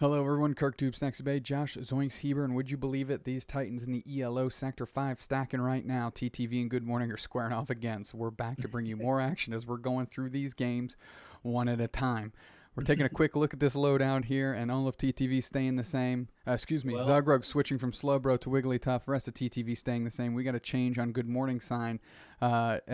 Hello everyone, Kirk, doobsnax, Dubé, Josh, Zoinks, Hiebert, and would you believe it, these Titans in the ELO Sector 5 stacking right now. TTV and Good Morning are squaring off again, so we're back to bring you more action as we're going through these games one at a time. We're taking a quick look at this loadout here, and all of TTV staying the same. Zugrug switching from Slowbro to Wigglytuff. The rest of TTV staying the same. We got a change on Good Morning sign, and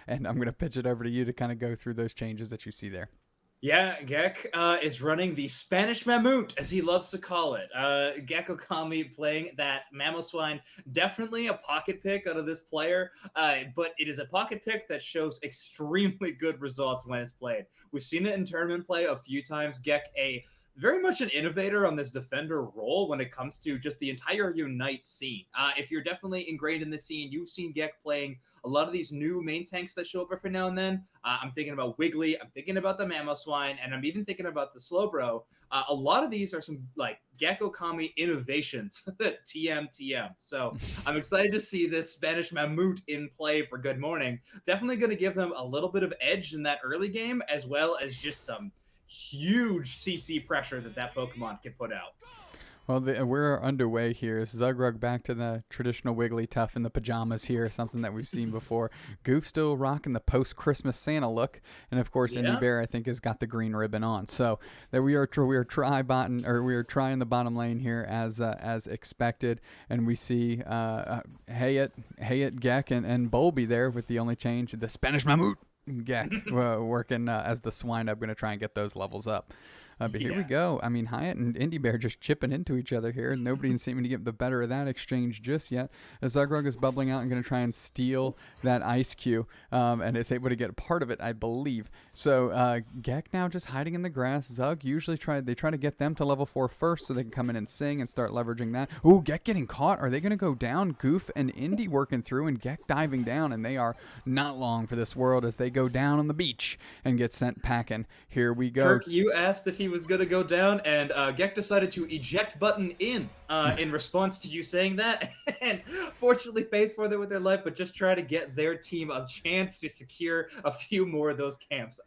I'm going to pitch it over to you to kind of go through those changes that you see there. Yeah, Gek is running the Spanish Mammut, as he loves to call it. Gek Okami playing that Mamoswine. Definitely a pocket pick out of this player, but it is a pocket pick that shows extremely good results when it's played. We've seen it in tournament play a few times. Gek, very much an innovator on this defender role when it comes to just the entire Unite scene. If you're definitely ingrained in the scene, you've seen Gek playing a lot of these new main tanks that show up every now and then. I'm thinking about Wiggly, I'm thinking about the Mamoswine, and I'm even thinking about the Slowbro. A lot of these are some like Gek Okami innovations, TM. So I'm excited to see this Spanish Mammut in play for Good Morning. Definitely going to give them a little bit of edge in that early game, as well as just some huge CC pressure that Pokemon can put out. Well, we're underway here. Zugrug back to the traditional Wigglytuff in the pajamas here, something that we've seen before. Goof still rocking the post-Christmas Santa look, and of course, Indy Bear I think has got the green ribbon on. So that we are trying the bottom lane here as expected, and we see Hayet, Gek, and Bulby there with the only change, the Spanish Mammut. Gek working as the swine. I'm going to try and get those levels up. But here we go. I mean, Hyatt and Indy Bear just chipping into each other here. Nobody's seeming to get the better of that exchange just yet. As Zugrug is bubbling out and going to try and steal that Ice Cube, and is able to get part of it, I believe. So Gek now just hiding in the grass. Zug usually try to get them to level 4 first so they can come in and sing and start leveraging that. Ooh, Gek getting caught. Are they going to go down? Goof and Indy working through, and Gek diving down, and they are not long for this world as they go down on the beach and get sent packing. Here we go. Kirk, you asked if he was going to go down, and Gek decided to eject button in response to you saying that, and fortunately pays for it with their life, but just try to get their team a chance to secure a few more of those camps.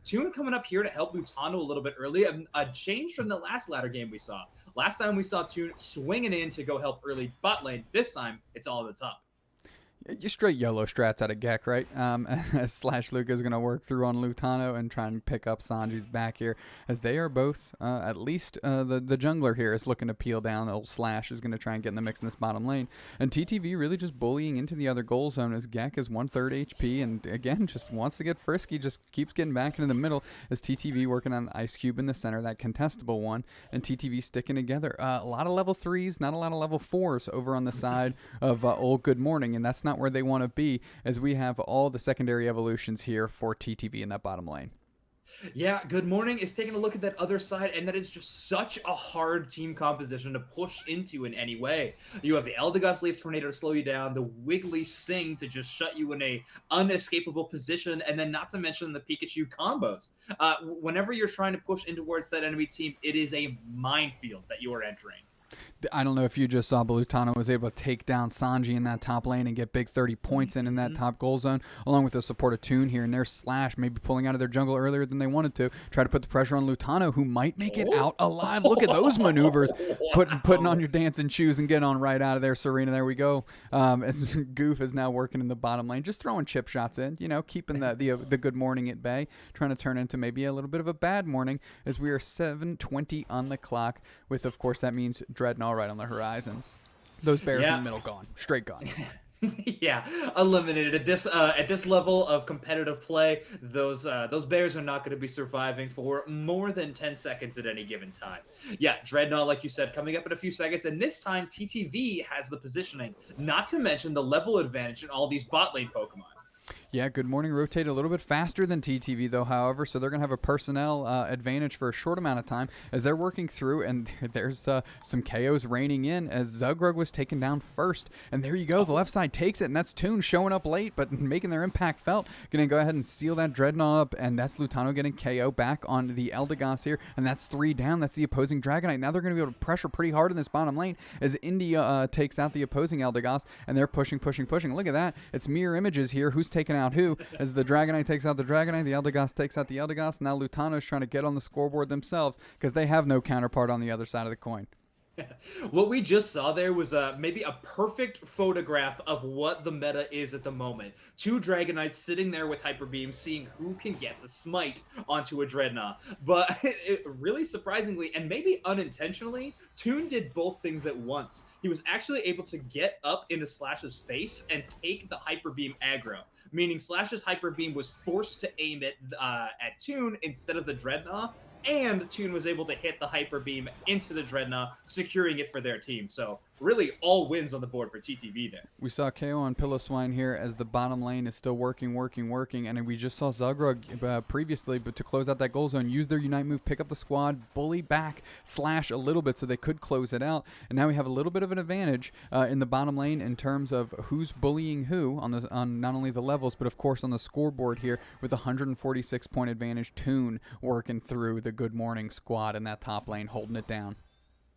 Toon coming up here to help Lutano a little bit early, a change from the last ladder game we saw. Last time we saw Toon swinging in to go help early bot lane. This time, it's all at the top. You straight YOLO strats out of Gek, right? As Slash Luca is going to work through on Lutano and try and pick up Sanji's back here, as they are both, at least the jungler here is looking to peel down. Old Slash is going to try and get in the mix in this bottom lane. And TTV really just bullying into the other goal zone as Gek is 1/3 HP and, again, just wants to get frisky, just keeps getting back into the middle as TTV working on the Ice Cube in the center, that contestable one, and TTV sticking together. A lot of level 3s, not a lot of level 4s over on the side of Old Good Morning, and that's not where they want to be, as we have all the secondary evolutions here for TTV in that bottom lane. Yeah, Good Morning is taking a look at that other side, and that is just such a hard team composition to push into in any way. You have the Eldegoss Leaf Tornado to slow you down, the Wiggly Sing to just shut you in a unescapable position, and then not to mention the Pikachu combos. Whenever you're trying to push in towards that enemy team, it is a minefield that you are entering. I don't know if you just saw, but Lutano was able to take down Sanji in that top lane and get big 30 points in that top goal zone, along with the support of Toon here. And their Slash maybe pulling out of their jungle earlier than they wanted to, try to put the pressure on Lutano, who might make it out alive. Look at those maneuvers, putting on your dancing shoes and getting on right out of there, Serena. There we go. As Goof is now working in the bottom lane, just throwing chip shots in, keeping the Good Morning at bay, trying to turn into maybe a little bit of a bad morning, as we are 7:20 on the clock, with, of course, that means Dreadnought right on the horizon. Those bears in the middle gone, straight gone. Yeah, eliminated at this level of competitive play. Those bears are not going to be surviving for more than 10 seconds at any given time. Yeah, Dreadnought, like you said, coming up in a few seconds, and this time TTV has the positioning, not to mention the level advantage in all these bot lane Pokemon. Yeah, Good Morning rotate a little bit faster than TTV, though, however, so they're going to have a personnel advantage for a short amount of time as they're working through, and there's some KOs raining in as Zugrug was taken down first. And there you go, the left side takes it, and that's Toon showing up late, but making their impact felt. Going to go ahead and steal that Dreadnought up, and that's Lutano getting KO back on the Eldegoss here, and that's 3 down. That's the opposing Dragonite. Now they're going to be able to pressure pretty hard in this bottom lane as India takes out the opposing Eldegoss, and they're pushing. Look at that. It's mirror images here. Who's taking out who, as the Dragonite takes out the Dragonite, the Eldegoss takes out the Eldegoss. Now Lutano's trying to get on the scoreboard themselves because they have no counterpart on the other side of the coin. What we just saw there was maybe a perfect photograph of what the meta is at the moment. Two Dragonites sitting there with Hyper Beam, seeing who can get the smite onto a Dreadnought. But really surprisingly, and maybe unintentionally, Toon did both things at once. He was actually able to get up into Slash's face and take the Hyper Beam aggro, meaning Slash's Hyper Beam was forced to aim it at Toon instead of the Dreadnought, and Toon was able to hit the Hyper Beam into the Dreadnought, securing it for their team. So really all wins on the board for TTV there. We saw KO on Pillowswine here as the bottom lane is still working, and we just saw Zugrug previously, but to close out that goal zone, use their Unite move, pick up the squad, bully back, Slash a little bit so they could close it out, and now we have a little bit of an advantage in the bottom lane in terms of who's bullying who on not only the levels, but of course on the scoreboard here with a 146-point advantage. Toon working through the Good Morning squad in that top lane, holding it down.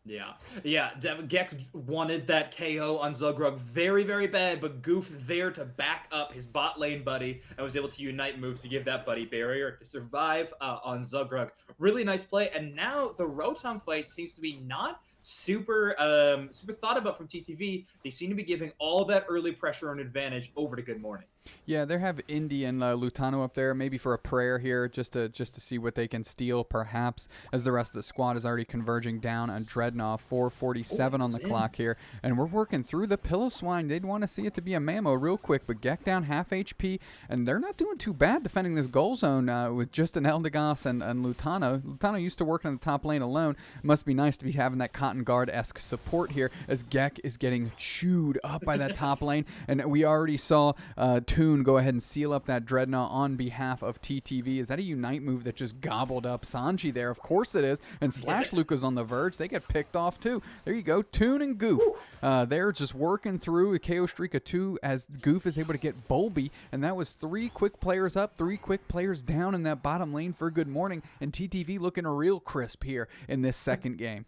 Yeah. Gek wanted that KO on Zugrug very, very bad, but Goof there to back up his bot lane buddy and was able to Unite move to give that buddy barrier to survive on Zugrug. Really nice play, and now the Rotom fight seems to be not super thought about from TTV. They seem to be giving all that early pressure and advantage over to Good Morning. Yeah, they have Indy and Lutano up there, maybe for a prayer here, just to see what they can steal, perhaps, as the rest of the squad is already converging down on Dreadnought. 4:47 on the clock here, and we're working through the Pillowswine. They'd want to see it to be a Mammo real quick, but Gek down half HP, and they're not doing too bad defending this goal zone with just an Eldegoss and Lutano. Lutano used to work on the top lane alone. Must be nice to be having that Cotton Guard-esque support here, as Gek is getting chewed up by that top lane, and we already saw Toon go ahead and seal up that Dreadnought on behalf of TTV. Is that a Unite move that just gobbled up Sanji there? Of course it is. And Slash Luca's on the verge. They get picked off too. There you go. Toon and Goof. They're just working through a KO streak of 2 as Goof is able to get Bulby. And that was 3 quick players up, 3 quick players down in that bottom lane for Good Morning. And TTV looking real crisp here in this second game.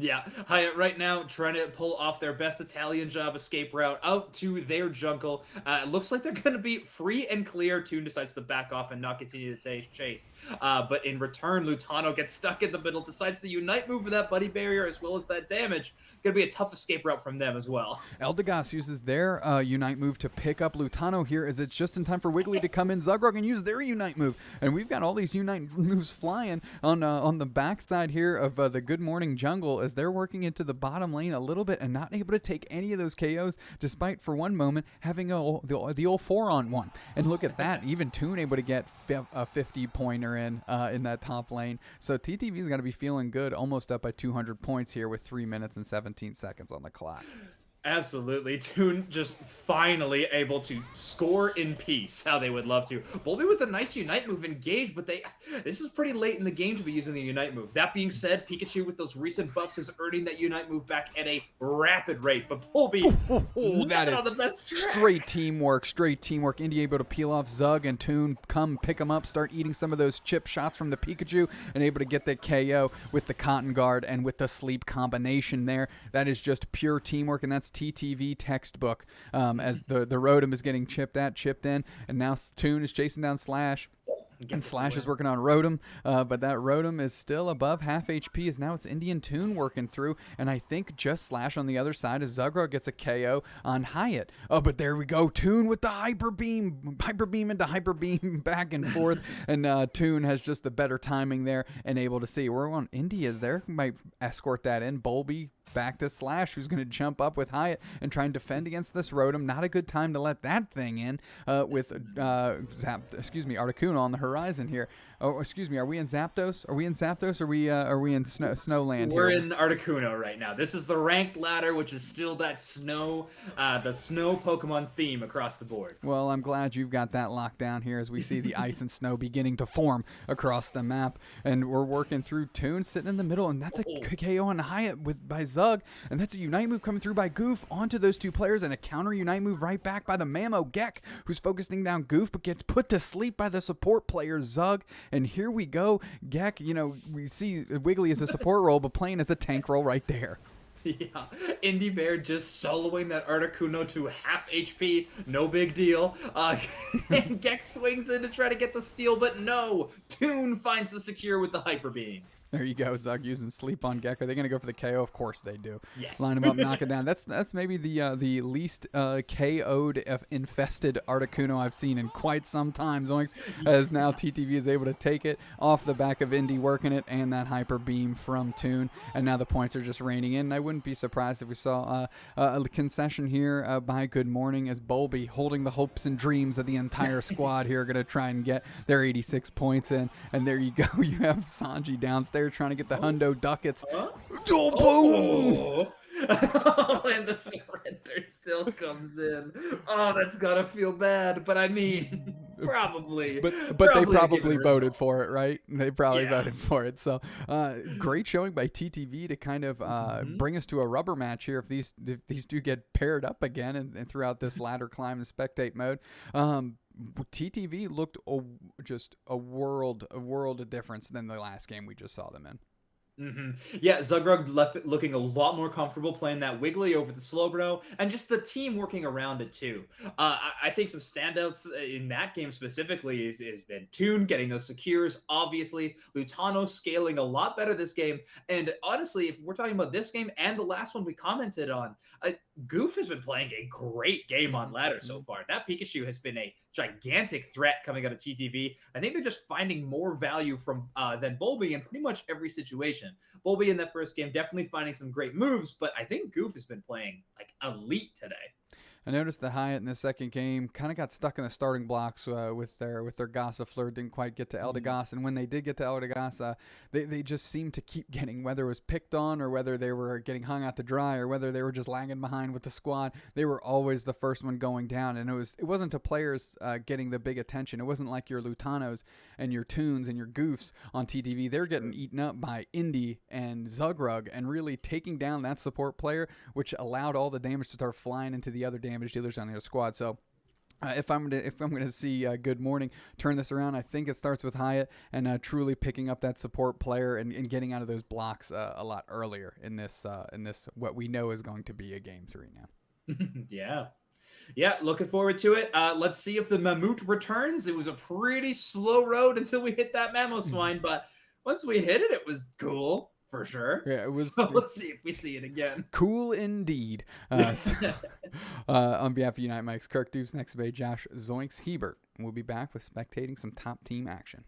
Yeah, Hiebert right now trying to pull off their best Italian job escape route out to their jungle. It looks like they're going to be free and clear. Toon decides to back off and not continue to chase. But in return, Lutano gets stuck in the middle, decides to Unite move for that buddy barrier as well as that damage. Going to be a tough escape route from them as well. Eldegoss uses their Unite move to pick up Lutano here as it's just in time for Wiggly to come in. Zugrug and use their Unite move. And we've got all these Unite moves flying on the backside here of the Good Morning jungle as they're working into the bottom lane a little bit and not able to take any of those KOs, despite for one moment having the old 4-on-1. And look at that, even Toon able to get a 50-pointer in that top lane. So TTV's got to be feeling good, almost up by 200 points here with 3 minutes and 17 seconds on the clock. Absolutely. Toon just finally able to score in peace, how they would love to. Bulby with a nice Unite move engaged, but this is pretty late in the game to be using the Unite move. That being said, Pikachu with those recent buffs is earning that Unite move back at a rapid rate, but Bulby that is on the best track. Straight teamwork. Indy able to peel off Zug and Toon, come pick them up, start eating some of those chip shots from the Pikachu, and able to get the KO with the Cotton Guard and with the sleep combination there. That is just pure teamwork, and that's TTV textbook as the Rotom is getting chipped in, and now Toon is chasing down Slash. And Slash is working on Rotom, but that Rotom is still above half HP as now it's Indian Toon working through, and I think just Slash on the other side as Zugrug gets a KO on Hyatt. Oh, but there we go. Toon with the Hyper Beam into Hyper Beam back and forth, and Toon has just the better timing there and able to see. We're on India's there. Might escort that in. Bulby back to Slash, who's going to jump up with Hyatt and try and defend against this Rotom. Not a good time to let that thing in with Articuno on the horizon here. Oh, excuse me. Are we in Zapdos? Are we in Snowland here? We're in Articuno right now. This is the ranked ladder, which is still that the snow Pokemon theme across the board. Well, I'm glad you've got that locked down here as we see the ice and snow beginning to form across the map. And we're working through Toon sitting in the middle, and that's a KO on Hyatt by Zug. And that's a Unite move coming through by Goof onto those two players, and a counter Unite move right back by the Mammo Gek, who's focusing down Goof, but gets put to sleep by the support player Zug. And here we go. Gek, we see Wiggly as a support role, but playing as a tank role right there. Yeah, Indie Bear just soloing that Articuno to half HP, no big deal. And Gex swings in to try to get the steal, but no! Toon finds the secure with the Hyper Beam. There you go, Zug using sleep on Gek. Are they going to go for the KO? Of course they do. Yes. Line him up, knock it down. That's maybe the least KO'd infested Articuno I've seen in quite some time. Zoinks, as now TTV is able to take it off the back of Indy, working it, and that Hyper Beam from Toon. And now the points are just raining in. I wouldn't be surprised if we saw a concession here by Good Morning, as Bolby, holding the hopes and dreams of the entire squad here, are going to try and get their 86 points in. And there you go. You have Sanji downstairs trying to get the hundo ducats. Huh? Boom! And the surrender still comes in. Oh, that's gotta feel bad. But I mean, probably. But they probably voted for it, right? They probably voted for it. So great showing by TTV to kind of bring us to a rubber match here. If these do get paired up again and throughout this ladder climb and spectate mode. TTV looked just a world of difference than the last game we just saw them in. Yeah, Zugrug left it looking a lot more comfortable playing that Wiggly over the Slowbro, and just the team working around it too. I think some standouts in that game specifically has been Toon getting those secures, obviously. Lutano scaling a lot better this game, and honestly, if we're talking about this game and the last one we commented on, Goof has been playing a great game on ladder so far. That Pikachu has been a gigantic threat coming out of TTV. I think they're just finding more value from than Bolby in pretty much every situation. Bolby in that first game definitely finding some great moves, but I think Goof has been playing like elite today. I noticed the Hyatt in the second game kind of got stuck in the starting blocks with their Gossifleur, didn't quite get to Eldegoss, and when they did get to Eldegoss, they just seemed to keep getting, whether it was picked on or whether they were getting hung out to dry or whether they were just lagging behind with the squad, they were always the first one going down, and it wasn't to players getting the big attention. It wasn't like your Lutanos and your Toons and your Goofs on TTV. They're getting eaten up by Indy and Zugrug and really taking down that support player, which allowed all the damage to start flying into the other damage dealers on their squad. So if I'm gonna see Good Morning turn this around, I think it starts with Hyatt and truly picking up that support player and getting out of those blocks a lot earlier in this what we know is going to be a game 3 now. Yeah, looking forward to it. Let's see if the Mammut returns. It was a pretty slow road until we hit that Mamoswine, but once we hit it, it was cool. For sure. Yeah, it was. So let's see if we see it again. Cool indeed. On behalf of Unite Mike's Kirk, doobsnax, Josh, Zoinks, Hiebert, we'll be back with spectating some top team action.